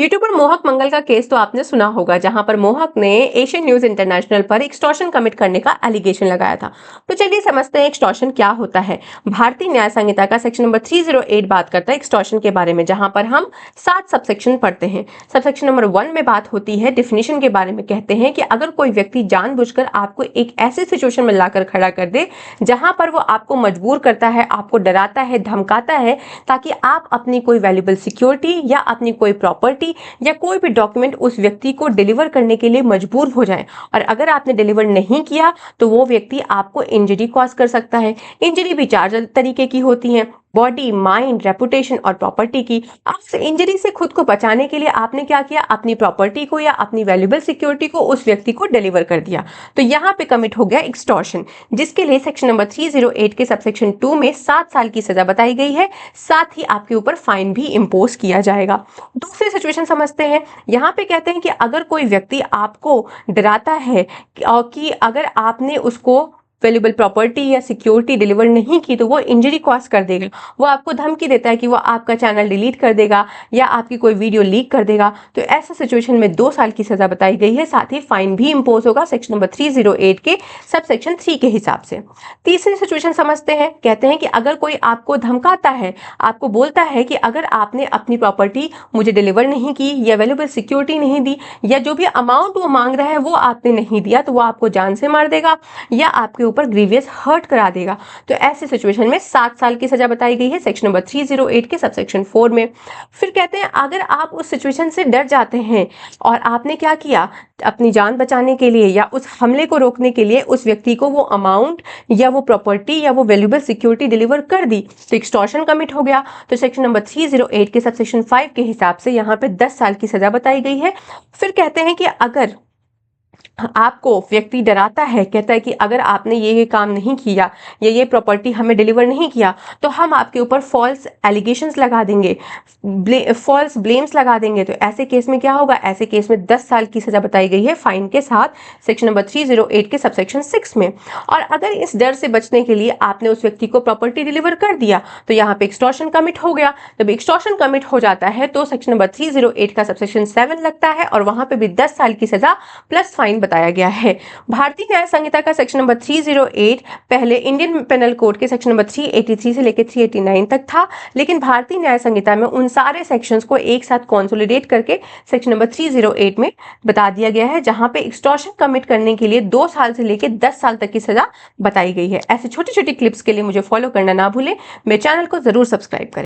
YouTuber मोहक मंगल का case तो आपने सुना होगा, जहां पर मोहक ने एशियन न्यूज इंटरनेशनल पर एक्सटॉर्शन कमिट करने का एलिगेशन लगाया था। तो चलिए समझते हैं एक्सटॉर्शन क्या होता है। भारतीय न्याय संहिता का सेक्शन नंबर 308 बात करता है एक्सटॉर्शन के बारे में, जहां पर हम 7 सबसेक्शन पढ़ते हैं। सबसेक्शन नंबर 1 में बात होती है डिफिनेशन के बारे में। कहते हैं कि अगर कोई व्यक्ति जानबूझकर आपको एक ऐसी सिचुएशन में लाकर खड़ा कर दे जहां पर वो आपको मजबूर करता है, आपको डराता है, धमकाता है, ताकि आप अपनी कोई वैल्यूएबल सिक्योरिटी या अपनी कोई प्रॉपर्टी या कोई भी डॉक्यूमेंट उस व्यक्ति को डिलीवर करने के लिए मजबूर हो जाए, और अगर आपने डिलीवर नहीं किया तो वो व्यक्ति आपको इंजरी कॉज कर सकता है। इंजरी भी 4 तरीके की होती है, बॉडी, माइंड, रेपुटेशन और प्रॉपर्टी की। आप इंजरी से खुद को बचाने के लिए आपने क्या किया, अपनी प्रॉपर्टी को या अपनी वैल्यूएबल सिक्योरिटी को उस व्यक्ति को डिलीवर कर दिया, तो यहाँ पे कमिट हो गया एक्सटॉर्शन, जिसके लिए सेक्शन नंबर 308 के सबसेक्शन 2 में 7 साल की सजा बताई गई है। साथ ही आपके ऊपर फाइन भी इंपोज किया जाएगा। दूसरी सिचुएशन समझते हैं। यहाँ पे कहते हैं कि अगर कोई व्यक्ति आपको डराता है कि अगर आपने उसको वैल्यूएबल प्रॉपर्टी या सिक्योरिटी डिलीवर नहीं की तो वो इंजरी कॉज कर देगा, वो आपको धमकी देता है कि वो आपका चैनल डिलीट कर देगा या आपकी कोई वीडियो लीक कर देगा, तो ऐसा सिचुएशन में 2 साल की सजा बताई गई है। साथ ही फाइन भी इंपोज होगा सेक्शन नंबर 308 के सबसेक्शन 3 के हिसाब से। तीसरी सिचुएशन समझते हैं। कहते हैं कि अगर कोई आपको धमकाता है, आपको बोलता है कि अगर आपने अपनी प्रॉपर्टी मुझे डिलीवर नहीं की या वैल्यूएबल सिक्योरिटी नहीं दी या जो भी अमाउंट वो मांग रहा है वो आपने नहीं दिया, तो वो आपको जान से मार देगा या आपके ऊपर ग्रीवियस हर्ट करा देगा। तो ऐसी सिचुएशन में 7 साल की सजा बताई गई है सेक्शन नंबर 308 के सबसेक्शन 4 में। फिर कहते हैं अगर आप उस सिचुएशन से डर जाते हैं और आपने क्या किया, अपनी जान बचाने के लिए या उस हमले को रोकने के लिए उस व्यक्ति को वो अमाउंट या वो प्रॉपर्टी या वो वैल्यूएबल सिक्योरिटी डिलीवर कर दी, तो एक्सटॉर्शन कमिट हो गया। तो सेक्शन नंबर 308 के सबसेक्शन 5 के हिसाब से यहाँ पे 10 साल की सजा बताई गई है। फिर कहते हैं कि अगर आपको व्यक्ति डराता है, कहता है कि अगर आपने ये काम नहीं किया या ये प्रॉपर्टी हमें डिलीवर नहीं किया तो हम आपके ऊपर फॉल्स एलिगेशंस लगा देंगे, फॉल्स ब्लेम्स लगा देंगे, तो ऐसे केस में क्या होगा, ऐसे केस में 10 साल की सजा बताई गई है फाइन के साथ सेक्शन नंबर 308 के सबसेक्शन 6 में। और अगर इस डर से बचने के लिए आपने उस व्यक्ति को प्रॉपर्टी डिलीवर कर दिया तो यहाँ पे एक्सटॉर्शन कमिट हो गया। जब एक्सटॉर्शन कमिट हो जाता है तो सेक्शन नंबर 308 का सबसेक्शन 7 लगता है और वहां पे भी 10 साल की सजा प्लस फाइन बताया गया है। भारतीय न्याय संहिता का सेक्शन नंबर 308 पहले इंडियन पेनल कोड के सेक्शन नंबर 383 से लेकर 389 तक था, लेकिन भारतीय न्याय संहिता में उन सारे सेक्शंस को एक साथ कंसोलिडेट करके सेक्शन नंबर 308 में बता दिया गया है, जहां पे एक्सटॉर्शन कमिट करने के लिए 2 साल से लेकर 10 साल तक की सजा बताई गई है। ऐसे छोटी छोटी क्लिप्स के लिए मुझे फॉलो करना ना भूलें, मेरे चैनल को जरूर सब्सक्राइब करें।